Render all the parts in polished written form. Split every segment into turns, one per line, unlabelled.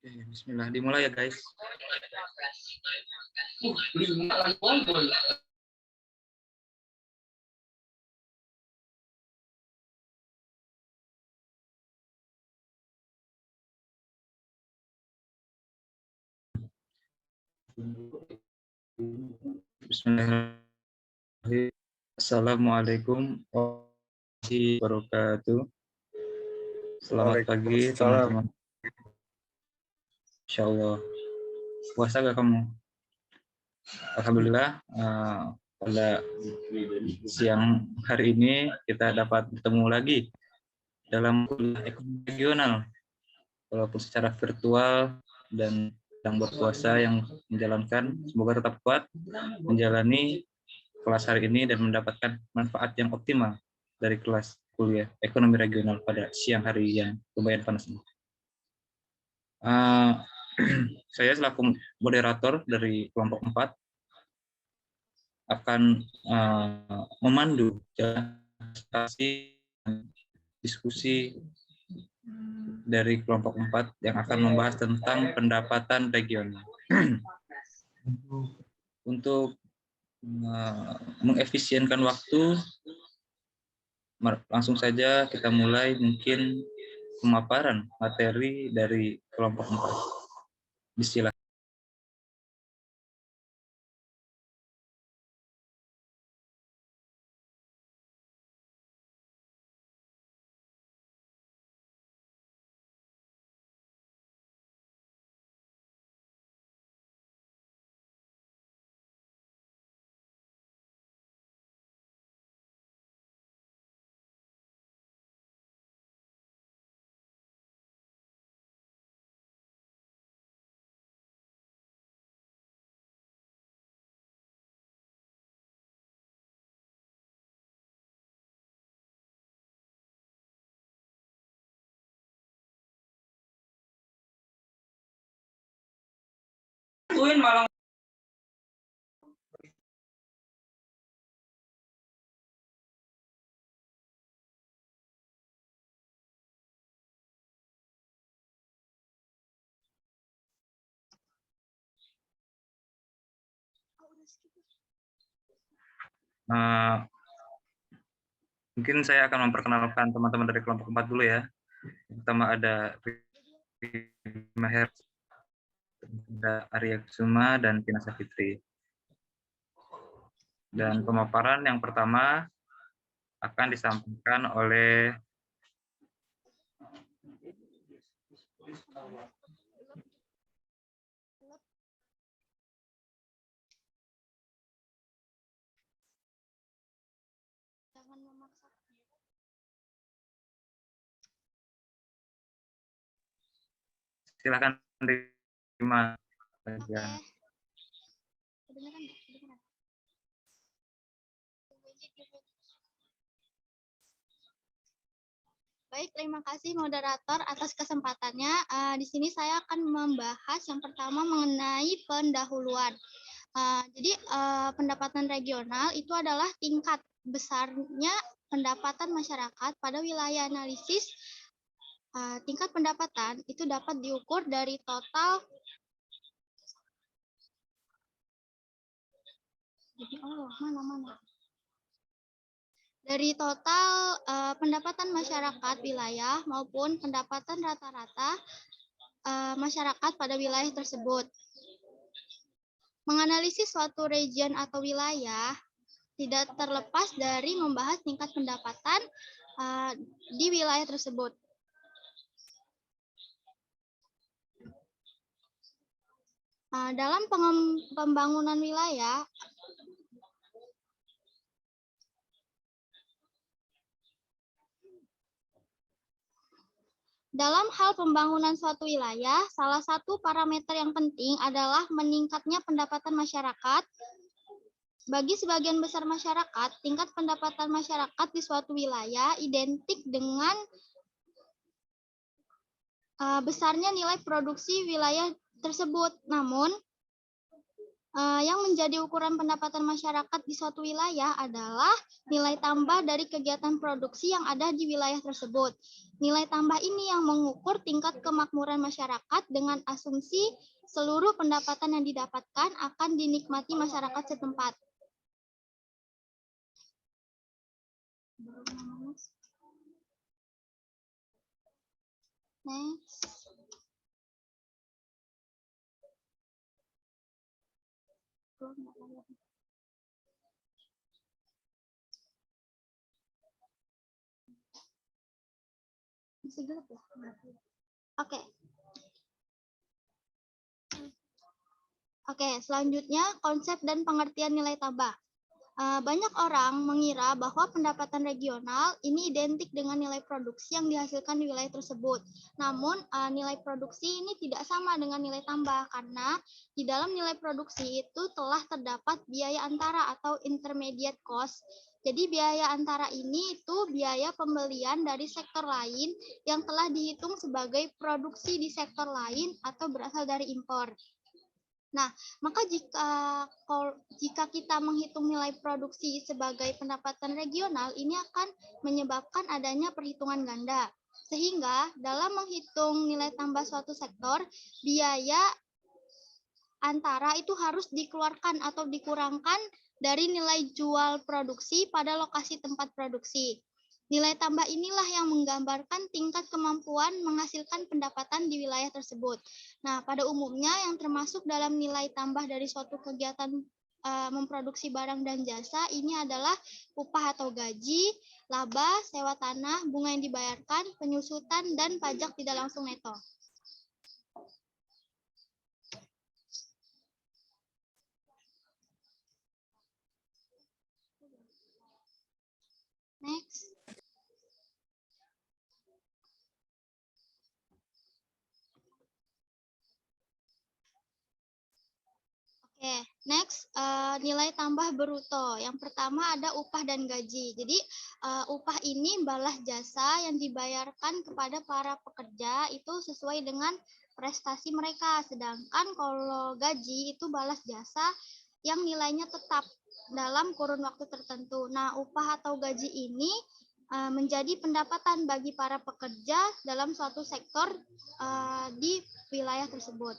Bismillah, dimulai ya guys. Bismillahirrahmanirrahim. Assalamualaikum warahmatullahi wabarakatuh. Selamat pagi teman-teman. Insya Allah. Puasa gak kamu? Alhamdulillah, pada siang hari ini kita dapat bertemu lagi dalam kuliah ekonomi regional, walaupun secara virtual, dan sedang berpuasa yang menjalankan, semoga tetap kuat menjalani kelas hari ini dan mendapatkan manfaat yang optimal dari kelas kuliah ekonomi regional pada siang hari yang lumayan panas ini. Saya selaku moderator dari kelompok 4 akan memandu diskusi dari kelompok 4 yang akan membahas tentang pendapatan regional. Untuk mengefisienkan waktu, langsung saja kita mulai mungkin pemaparan materi dari kelompok 4. Bismillah. Mungkin saya akan memperkenalkan teman-teman dari kelompok 4 dulu ya. Pertama ada Maher, ada Arya Kusuma, dan Tina Safitri. Dan pemaparan yang pertama akan disampaikan oleh silakan terima.
Baik, terima kasih moderator atas kesempatannya. Di sini saya akan membahas yang pertama mengenai pendahuluan. Jadi pendapatan regional itu adalah tingkat besarnya pendapatan masyarakat pada wilayah analisis. Tingkat pendapatan itu dapat diukur dari total dari total pendapatan masyarakat wilayah maupun pendapatan rata-rata masyarakat pada wilayah tersebut. Menganalisis suatu region atau wilayah tidak terlepas dari membahas tingkat pendapatan di wilayah tersebut. Dalam pembangunan wilayah, dalam hal pembangunan suatu wilayah, salah satu parameter yang penting adalah meningkatnya pendapatan masyarakat. Bagi sebagian besar masyarakat, tingkat pendapatan masyarakat di suatu wilayah identik dengan besarnya nilai produksi wilayah tersebut. Namun, Yang menjadi ukuran pendapatan masyarakat di suatu wilayah adalah nilai tambah dari kegiatan produksi yang ada di wilayah tersebut. Nilai tambah ini yang mengukur tingkat kemakmuran masyarakat dengan asumsi seluruh pendapatan yang didapatkan akan dinikmati masyarakat setempat. Next. Oke. Oke, selanjutnya konsep dan pengertian nilai tambah. Banyak orang mengira bahwa pendapatan regional ini identik dengan nilai produksi yang dihasilkan di wilayah tersebut. Namun, nilai produksi ini tidak sama dengan nilai tambah karena di dalam nilai produksi itu telah terdapat biaya antara atau intermediate cost. Jadi biaya antara ini itu biaya pembelian dari sektor lain yang telah dihitung sebagai produksi di sektor lain atau berasal dari impor. Nah, maka jika kita menghitung nilai produksi sebagai pendapatan regional, ini akan menyebabkan adanya perhitungan ganda. Sehingga dalam menghitung nilai tambah suatu sektor, biaya antara itu harus dikeluarkan atau dikurangkan dari nilai jual produksi pada lokasi tempat produksi. Nilai tambah inilah yang menggambarkan tingkat kemampuan menghasilkan pendapatan di wilayah tersebut. Nah, pada umumnya yang termasuk dalam nilai tambah dari suatu kegiatan memproduksi barang dan jasa ini adalah upah atau gaji, laba, sewa tanah, bunga yang dibayarkan, penyusutan, dan pajak tidak langsung neto. Next. Oke, next nilai tambah bruto. Yang pertama ada upah dan gaji. Jadi upah ini balas jasa yang dibayarkan kepada para pekerja itu sesuai dengan prestasi mereka. Sedangkan kalau gaji itu balas jasa yang nilainya tetap dalam kurun waktu tertentu. Nah, upah atau gaji ini menjadi pendapatan bagi para pekerja dalam suatu sektor di wilayah tersebut.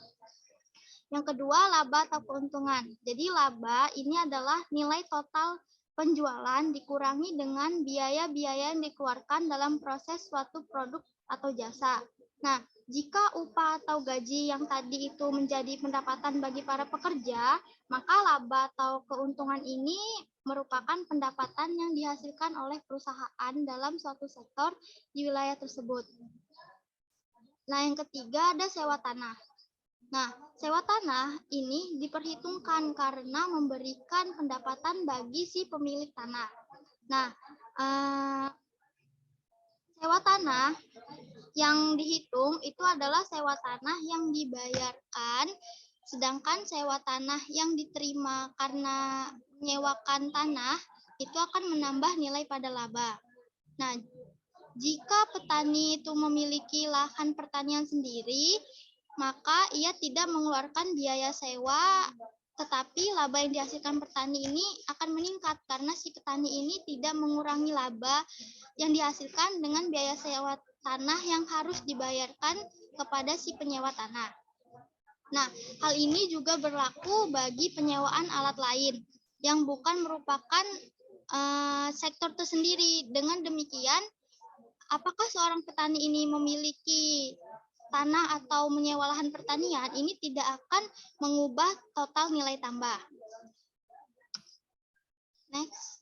Yang kedua, laba atau keuntungan. Jadi laba ini adalah nilai total penjualan dikurangi dengan biaya-biaya yang dikeluarkan dalam proses suatu produk atau jasa. Nah, jika upah atau gaji yang tadi itu menjadi pendapatan bagi para pekerja, maka laba atau keuntungan ini merupakan pendapatan yang dihasilkan oleh perusahaan dalam suatu sektor di wilayah tersebut. Nah, yang ketiga ada sewa tanah. Nah, sewa tanah ini diperhitungkan karena memberikan pendapatan bagi si pemilik tanah. Nah, sewa tanah yang dihitung itu adalah sewa tanah yang dibayarkan, sedangkan sewa tanah yang diterima karena menyewakan tanah itu akan menambah nilai pada laba. Nah, jika petani itu memiliki lahan pertanian sendiri, maka ia tidak mengeluarkan biaya sewa, tetapi laba yang dihasilkan petani ini akan meningkat karena si petani ini tidak mengurangi laba yang dihasilkan dengan biaya sewa tanah yang harus dibayarkan kepada si penyewa tanah. Nah, hal ini juga berlaku bagi penyewaan alat lain yang bukan merupakan sektor tersendiri. Dengan demikian, apakah seorang petani ini memiliki tanah atau menyewa lahan pertanian, ini tidak akan mengubah total nilai tambah. Next.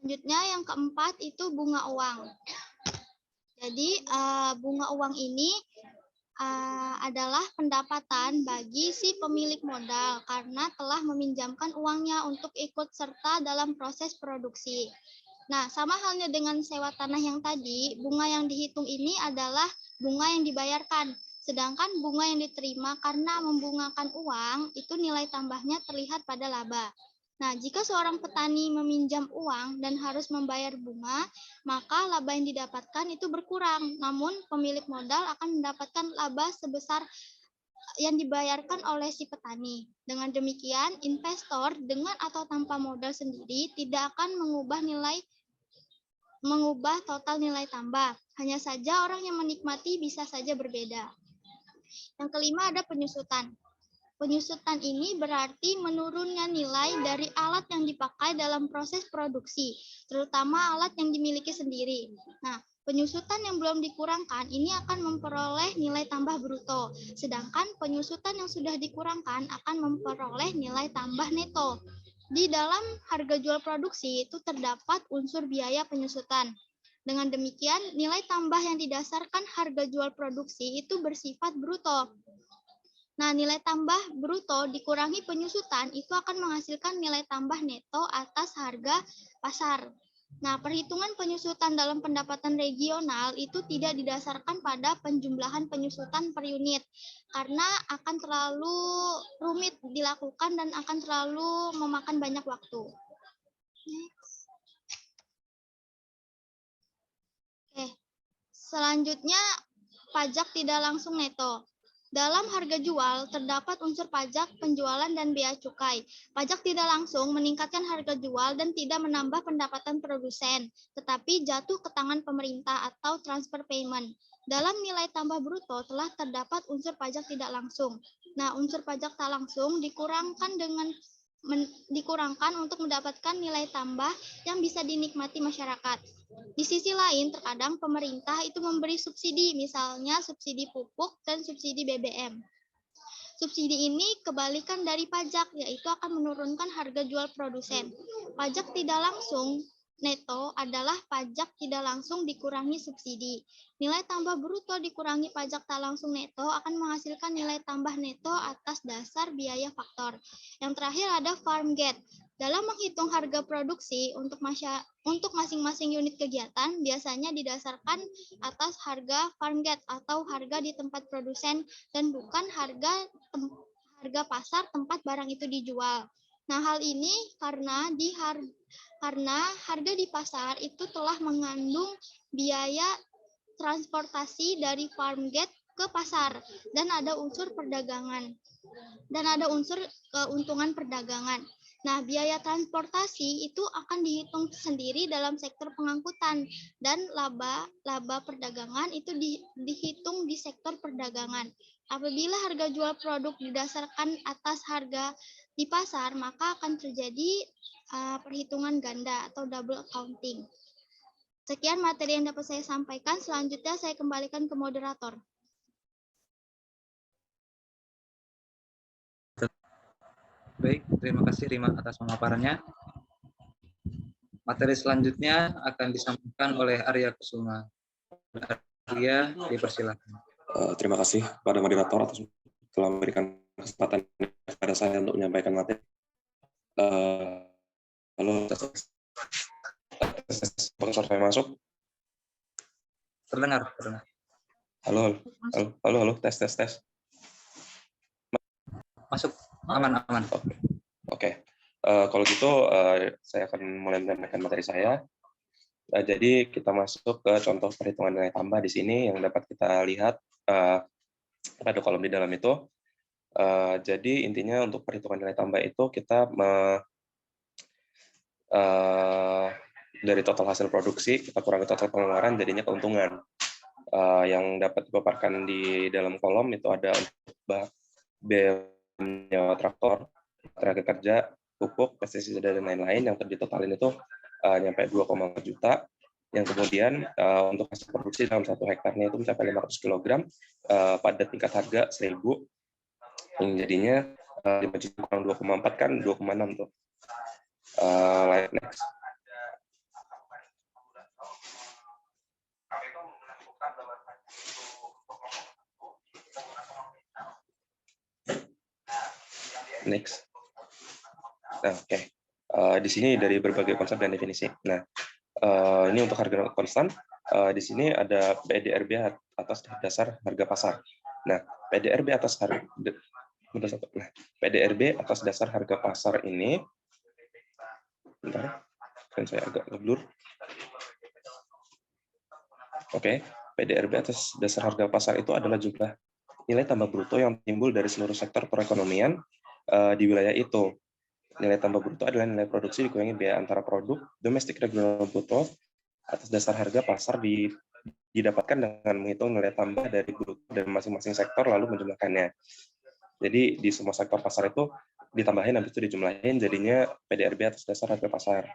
Selanjutnya yang keempat itu bunga uang. Jadi bunga uang ini adalah pendapatan bagi si pemilik modal karena telah meminjamkan uangnya untuk ikut serta dalam proses produksi. Nah, sama halnya dengan sewa tanah yang tadi, bunga yang dihitung ini adalah bunga yang dibayarkan. Sedangkan bunga yang diterima karena membungakan uang, itu nilai tambahnya terlihat pada laba. Nah, jika seorang petani meminjam uang dan harus membayar bunga, maka laba yang didapatkan itu berkurang. Namun, pemilik modal akan mendapatkan laba sebesar yang dibayarkan oleh si petani. Dengan demikian, investor dengan atau tanpa modal sendiri tidak akan mengubah total nilai tambah. Hanya saja orang yang menikmati bisa saja berbeda. Yang kelima ada penyusutan. Penyusutan ini berarti menurunnya nilai dari alat yang dipakai dalam proses produksi, terutama alat yang dimiliki sendiri. Nah, penyusutan yang belum dikurangkan ini akan memperoleh nilai tambah bruto, sedangkan penyusutan yang sudah dikurangkan akan memperoleh nilai tambah neto. Di dalam harga jual produksi itu terdapat unsur biaya penyusutan. Dengan demikian, nilai tambah yang didasarkan harga jual produksi itu bersifat bruto. Nah, nilai tambah bruto dikurangi penyusutan itu akan menghasilkan nilai tambah neto atas harga pasar. Nah, perhitungan penyusutan dalam pendapatan regional itu tidak didasarkan pada penjumlahan penyusutan per unit karena akan terlalu rumit dilakukan dan akan terlalu memakan banyak waktu. Oke. Selanjutnya, pajak tidak langsung neto. Dalam harga jual, terdapat unsur pajak, penjualan, dan bea cukai. Pajak tidak langsung meningkatkan harga jual dan tidak menambah pendapatan produsen, tetapi jatuh ke tangan pemerintah atau transfer payment. Dalam nilai tambah bruto telah terdapat unsur pajak tidak langsung. Nah, unsur pajak tak langsung dikurangkan untuk mendapatkan nilai tambah yang bisa dinikmati masyarakat. Di sisi lain, terkadang pemerintah itu memberi subsidi, misalnya subsidi pupuk dan subsidi BBM. Subsidi ini kebalikan dari pajak, yaitu akan menurunkan harga jual produsen. Pajak tidak langsung neto adalah pajak tidak langsung dikurangi subsidi. Nilai tambah bruto dikurangi pajak tak langsung neto akan menghasilkan nilai tambah neto atas dasar biaya faktor. Yang terakhir ada farm gate. Dalam menghitung harga produksi untuk masing-masing unit kegiatan, biasanya didasarkan atas harga farm gate atau harga di tempat produsen dan bukan harga pasar tempat barang itu dijual. Nah, hal ini karena harga di pasar itu telah mengandung biaya transportasi dari farm gate ke pasar dan ada unsur perdagangan dan ada unsur keuntungan perdagangan. Nah, biaya transportasi itu akan dihitung sendiri dalam sektor pengangkutan dan laba perdagangan itu dihitung di sektor perdagangan. Apabila harga jual produk didasarkan atas harga di pasar, maka akan terjadi perhitungan ganda atau double accounting. Sekian materi yang dapat saya sampaikan. Selanjutnya saya kembalikan ke moderator.
Baik, terima kasih Rima atas pemaparannya. Materi selanjutnya akan disampaikan oleh Arya Kusuma. Arya, dipersilakan.
Terima kasih kepada moderator atas telah memberikan kesempatan kepada saya untuk menyampaikan materi. Halo, Profesor, saya masuk.
Terdengar.
Halo, tes.
Masuk, aman.
Oke. Kalau gitu, saya akan mulai menyampaikan materi saya. Jadi kita masuk ke contoh perhitungan nilai tambah di sini yang dapat kita lihat pada kolom di dalam itu. Jadi intinya untuk perhitungan nilai tambah itu kita dari total hasil produksi kita kurangi total pengeluaran, jadinya keuntungan. Yang dapat dipaparkan di dalam kolom itu ada untuk biaya traktor, tenaga kerja, pupuk, pestisida dan lain-lain yang ditotalin itu nyampe 2,4 juta. Yang kemudian untuk hasil produksi dalam 1 hektarnya itu mencapai 500 kg pada tingkat harga 1.000, yang jadinya 5 juta kurang 2,4 kan 2,6 tuh. Next. Next. Nah, oke. Di sini dari berbagai konsep dan definisi. Nah, ini untuk harga konstan. Di sini ada PDRB atas dasar harga pasar. Nah, PDRB atas harga PDRB atas dasar harga pasar ini, bentar, kan saya agak ngeblur. Oke, PDRB atas dasar harga pasar itu adalah jumlah nilai tambah bruto yang timbul dari seluruh sektor perekonomian di wilayah itu. Nilai tambah bruto adalah nilai produksi dikurangi biaya antara produk domestik regional bruto atas dasar harga pasar didapatkan dengan menghitung nilai tambah dari bruto dari masing-masing sektor lalu menjumlahkannya. Jadi di semua sektor pasar itu ditambahin, habis itu dijumlahin, jadinya PDRB atas dasar harga pasar.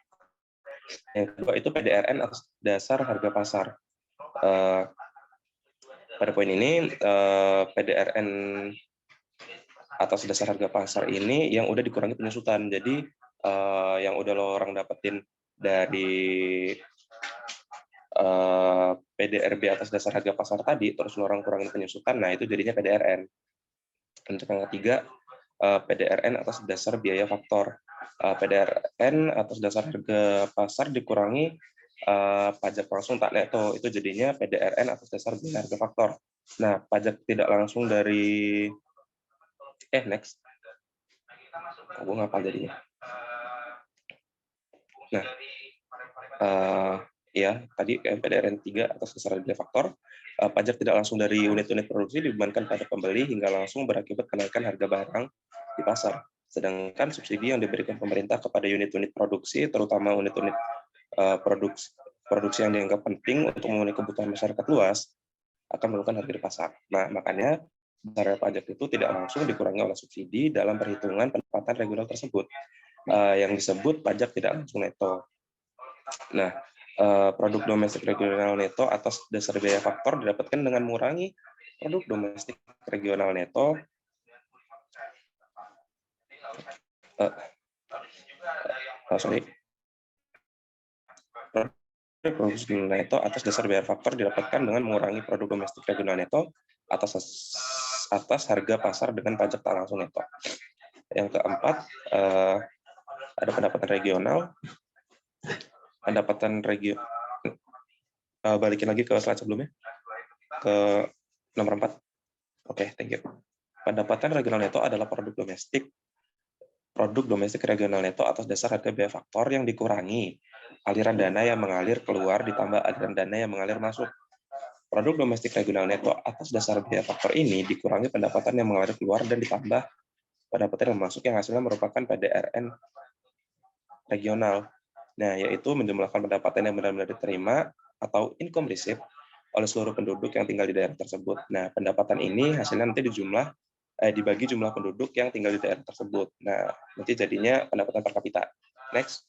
Yang kedua itu PDRN atas dasar harga pasar. Pada poin ini, PDRN atas dasar harga pasar ini yang udah dikurangi penyusutan. Jadi yang udah lo orang dapetin dari PDRB atas dasar harga pasar tadi, terus lo orang kurangin penyusutan, nah itu jadinya PDRN. Untuk yang ketiga, PDRN atas dasar biaya faktor. PDRN atas dasar harga pasar dikurangi pajak langsung tak neto, itu jadinya PDRN atas dasar biaya harga faktor. Nah, pajak tidak langsung dari next. Gue ngapal jadinya. Nah, ya tadi PDRN 3 atas dasar harga faktor, pajak tidak langsung dari unit-unit produksi dibebankan pada pembeli hingga langsung berakibat kenaikan harga barang di pasar. Sedangkan subsidi yang diberikan pemerintah kepada unit-unit produksi, terutama unit-unit produksi yang dianggap penting untuk memenuhi kebutuhan masyarakat luas, akan menurunkan harga di pasar. Nah, makanya besar pajak itu tidak langsung dikurangi oleh subsidi dalam perhitungan pendapatan regional tersebut, yang disebut pajak tidak langsung neto. Nah, produk domestik regional neto atas dasar biaya faktor didapatkan dengan mengurangi produk domestik regional neto produk neto atas dasar biaya faktor didapatkan dengan mengurangi produk domestik regional neto atas harga pasar dengan pajak tak langsung neto. Yang keempat, ada pendapatan regional. Pendapatan regional, balikin lagi ke slide sebelumnya, ke nomor 4. Oke, thank you. Pendapatan regional neto adalah produk domestik regional neto atas dasar harga biaya faktor yang dikurangi aliran dana yang mengalir keluar ditambah aliran dana yang mengalir masuk. Produk domestik regional neto atas dasar biaya faktor ini dikurangi pendapatan yang mengalir keluar dan ditambah pendapatan yang masuk yang hasilnya merupakan PDRN regional. Nah, yaitu menjumlahkan pendapatan yang benar-benar diterima atau income received oleh seluruh penduduk yang tinggal di daerah tersebut. Nah, pendapatan ini hasilnya nanti dibagi jumlah penduduk yang tinggal di daerah tersebut. Nah, nanti jadinya pendapatan per kapita. Next.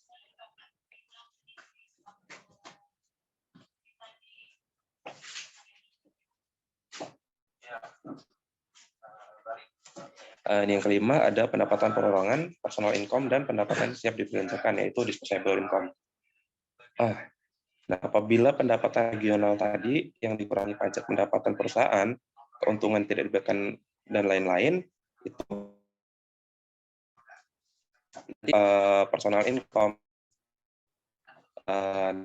Ini yang kelima, ada pendapatan perorangan, personal income, dan pendapatan siap dibelanjakan, yaitu disposable income. Nah, apabila pendapatan regional tadi yang dikurangi pajak pendapatan perusahaan, keuntungan tidak diberikan, dan lain-lain, itu personal income.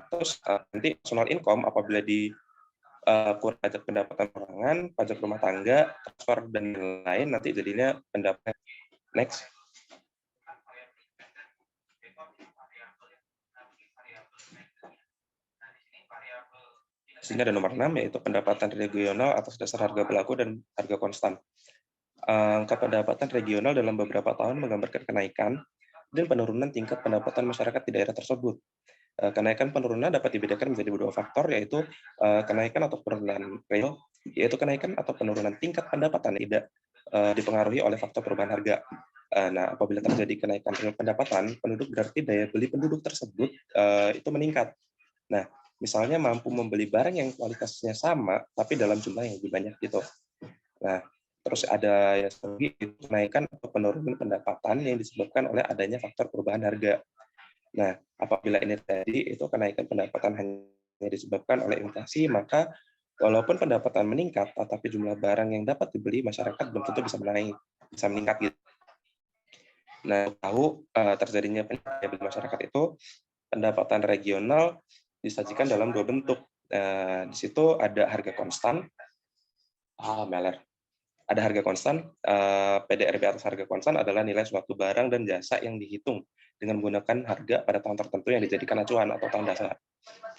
Terus nanti personal income apabila kurang pajak pendapatan perorangan, pajak rumah tangga, transfer, dan lain-lain, nanti jadinya pendapatan. Next. Sehingga ada nomor 6, yaitu pendapatan regional atas dasar harga berlaku dan harga konstan. Angka pendapatan regional dalam beberapa tahun menggambarkan kenaikan dan penurunan tingkat pendapatan masyarakat di daerah tersebut. Kenaikan penurunan dapat dibedakan menjadi dua faktor, yaitu kenaikan atau penurunan real, yaitu kenaikan atau penurunan tingkat pendapatan tidak dipengaruhi oleh faktor perubahan harga. Nah, apabila terjadi kenaikan pendapatan penduduk, berarti daya beli penduduk tersebut itu meningkat. Nah, misalnya mampu membeli barang yang kualitasnya sama, tapi dalam jumlah yang lebih banyak gitu. Nah, terus ada yang kenaikan atau penurunan pendapatan yang disebabkan oleh adanya faktor perubahan harga. Nah, apabila ini terjadi, itu kenaikan pendapatan hanya disebabkan oleh inflasi, maka walaupun pendapatan meningkat, tetapi jumlah barang yang dapat dibeli masyarakat belum tentu bisa meningkat gitu. Nah, tahu terjadinya peningkatan daya beli masyarakat itu, pendapatan regional disajikan dalam 2 bentuk. Di situ ada harga konstan, ada harga konstan, PDRB atas harga konstan adalah nilai suatu barang dan jasa yang dihitung dengan menggunakan harga pada tahun tertentu yang dijadikan acuan atau tahun dasar.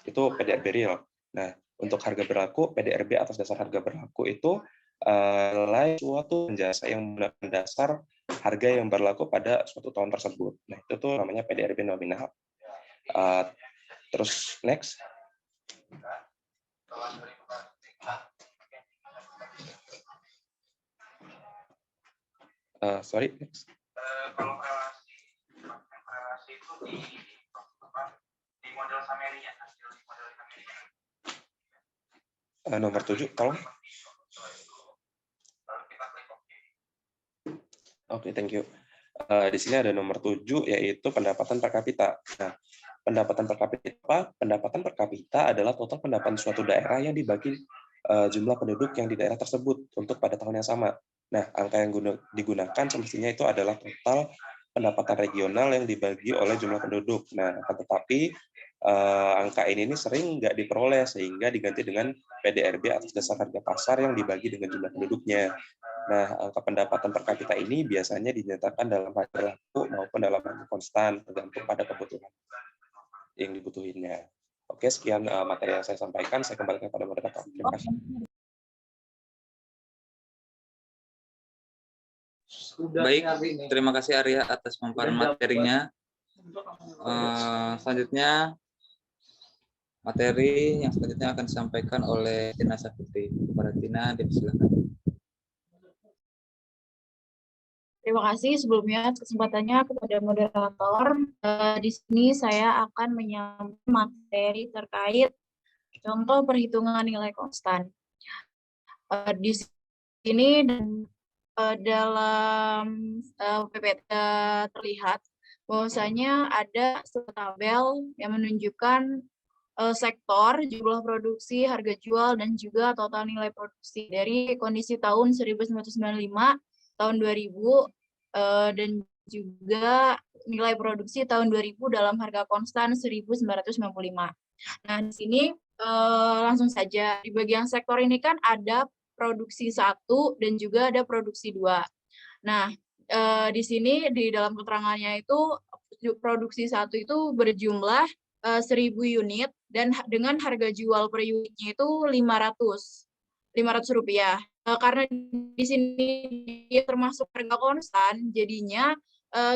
Itu PDRB real. Nah, untuk harga berlaku, PDRB atas dasar harga berlaku itu nilai suatu jasa yang menggunakan dasar harga yang berlaku pada suatu tahun tersebut. Nah, itu tuh namanya PDRB nominal. Terus next. Sorry, next.
Kalau relasi itu di model summary-nya, hasil di model summary-nya.
Nomor 7, tolong. Oke, thank you. Di sini ada nomor 7, yaitu pendapatan per kapita. Nah, pendapatan per kapita adalah total pendapatan suatu daerah yang dibagi jumlah penduduk yang di daerah tersebut untuk pada tahun yang sama. Nah, angka yang digunakan semestinya itu adalah total pendapatan regional yang dibagi oleh jumlah penduduk. Nah, tetapi angka ini sering nggak diperoleh sehingga diganti dengan PDRB atas dasar harga pasar yang dibagi dengan jumlah penduduknya. Nah, angka pendapatan per kapita ini biasanya dinyatakan dalam harga berlaku maupun dalam harga konstan, tergantung pada kebutuhan yang dibutuhinnya. Oke, sekian materi yang saya sampaikan. Saya kembalikan kepada moderator. Terima kasih.
Baik, terima kasih Arya atas pemaparan materinya. Selanjutnya, materi yang selanjutnya akan disampaikan oleh Tina Saputri. Kepada Tina, dipersilakan.
Terima kasih sebelumnya atas kesempatannya kepada moderator. Di sini saya akan menyampaikan materi terkait contoh perhitungan nilai konstan. Di sini dalam PPT terlihat bahwasanya ada sebuah tabel yang menunjukkan sektor, jumlah produksi, harga jual, dan juga total nilai produksi dari kondisi tahun 1995, tahun 2000, dan juga nilai produksi tahun 2000 dalam harga konstan 1995. Nah, di sini langsung saja di bagian sektor ini kan ada produksi 1 dan juga ada produksi 2. Nah, di sini di dalam keterangannya itu produksi 1 itu berjumlah 1.000 unit dan dengan harga jual per unitnya itu 500 rupiah. Karena di sini dia termasuk harga konstan, jadinya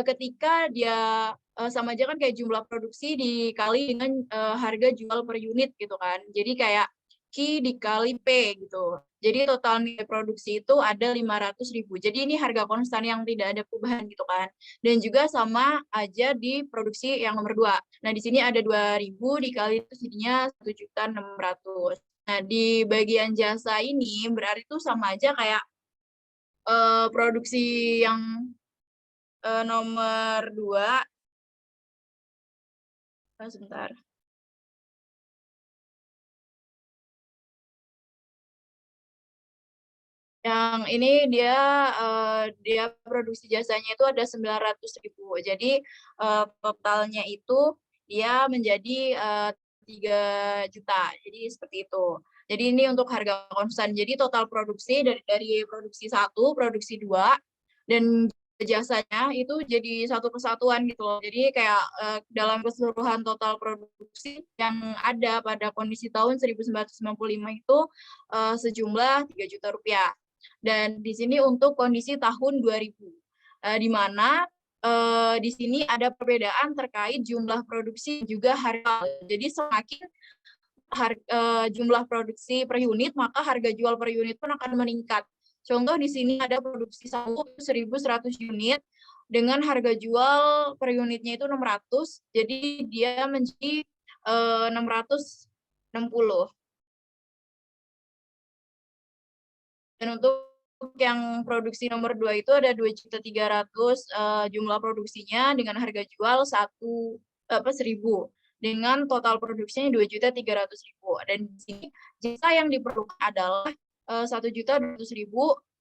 ketika dia sama aja kan kayak jumlah produksi dikali dengan harga jual per unit gitu kan. Jadi kayak Q dikali P gitu. Jadi total nilai produksi itu ada 500.000. Jadi ini harga konstan yang tidak ada perubahan gitu kan. Dan juga sama aja di produksi yang nomor 2. Nah, di sini ada 2.000 dikali itu jadinya 1.600.000. Nah, di bagian jasa ini berarti itu sama aja kayak produksi yang nomor 2. Sebentar. Yang ini dia produksi jasanya itu ada 900.000. Jadi totalnya itu dia menjadi 3 juta. Jadi seperti itu. Jadi ini untuk harga konstan. Jadi total produksi dari produksi 1, produksi 2, dan jasanya itu jadi satu kesatuan gitu loh. Jadi kayak dalam keseluruhan total produksi yang ada pada kondisi tahun 1995 itu sejumlah 3 juta rupiah. Dan di sini untuk kondisi tahun 2000, di mana di sini ada perbedaan terkait jumlah produksi juga harga. Jadi semakin jumlah produksi per unit, maka harga jual per unit pun akan meningkat. Contoh di sini ada produksi 1.100 unit dengan harga jual per unitnya itu 600, jadi dia menjadi 660. Dan untuk yang produksi nomor 2 itu ada 2.300.000 jumlah produksinya dengan harga jual 1.000 dengan total produksinya 2.300.000. Dan di sini jasa yang diperlukan adalah 1.200.000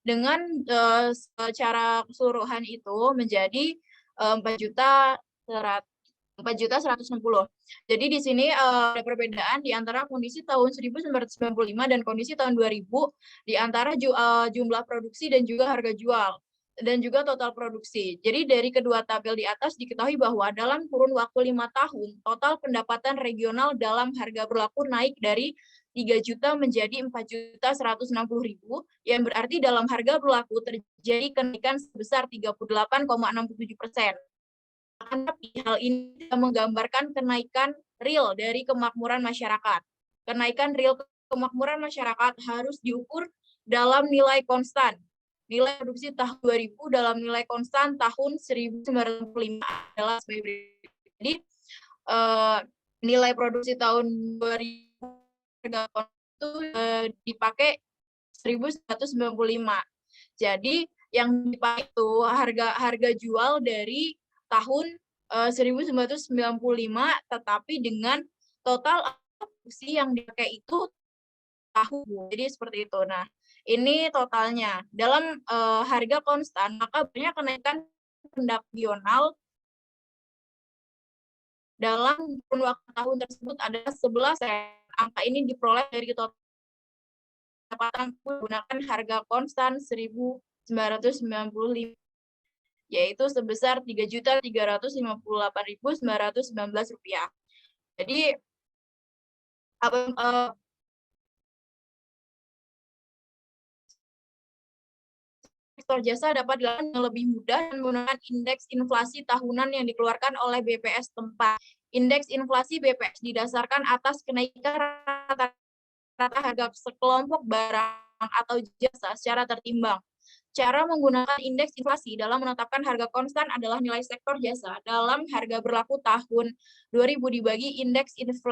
dengan secara keseluruhan itu menjadi 4.160. Jadi di sini ada perbedaan di antara kondisi tahun 1995 dan kondisi tahun 2000 di antara jumlah produksi dan juga harga jual dan juga total produksi. Jadi dari kedua tabel di atas diketahui bahwa dalam kurun waktu 5 tahun total pendapatan regional dalam harga berlaku naik dari 3 juta menjadi 4.160.000, yang berarti dalam harga berlaku terjadi kenaikan sebesar 38,67%. Tapi hal ini tidak menggambarkan kenaikan real dari kemakmuran masyarakat. Kenaikan real kemakmuran masyarakat harus diukur dalam nilai konstan. Nilai produksi tahun 2000 dalam nilai konstan tahun 1995 adalah sebagai berikut. Jadi nilai produksi tahun 2000 itu dipakai 1.195. Jadi yang dipakai itu harga jual dari tahun 1995, tetapi dengan total produksi yang dipakai itu tahun. Jadi seperti itu. Nah, ini totalnya. Dalam harga konstan, maka banyak kenaikan regional dalam kurun waktu tahun tersebut ada 11. Angka ini diperoleh dari total pendapatan menggunakan harga konstan 1.995, yaitu sebesar Rp3.358.919. Jadi sektor jasa dapat dilakukan yang lebih mudah dan menggunakan indeks inflasi tahunan yang dikeluarkan oleh BPS tempat. Indeks inflasi BPS didasarkan atas kenaikan rata-rata harga sekelompok barang atau jasa secara tertimbang. Cara menggunakan indeks inflasi dalam menetapkan harga konstan adalah nilai sektor jasa dalam harga berlaku tahun 2000 dibagi indeks inflasi